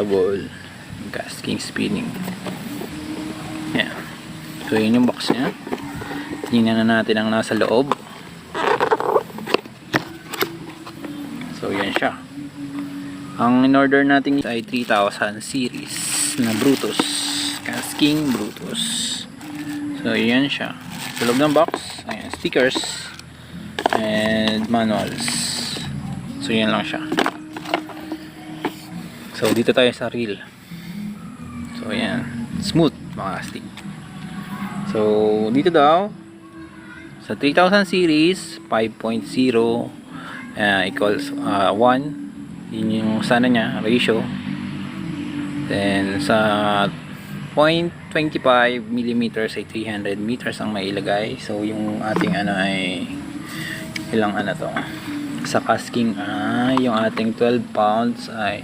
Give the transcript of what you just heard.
portable casting spinning. Yan. So yun yung box nya. Tingnan na natin ang nasa loob. So yan siya. Ang in-order natin ay 3000 series na Brutus, casting Brutus. So yan siya. Sa loob ng box, ayan, stickers and manuals. So yan lang siya. So dito tayo sa reel. So ayan, smooth mga casting. So dito daw sa 3000 series 5.0 equals 1. Yun yung sana niya ratio. Then sa 0.25 millimeters ay 300 meters ang mailagay. So yung ating ano ay ilang ano to sa casting ay yung ating 12 pounds ay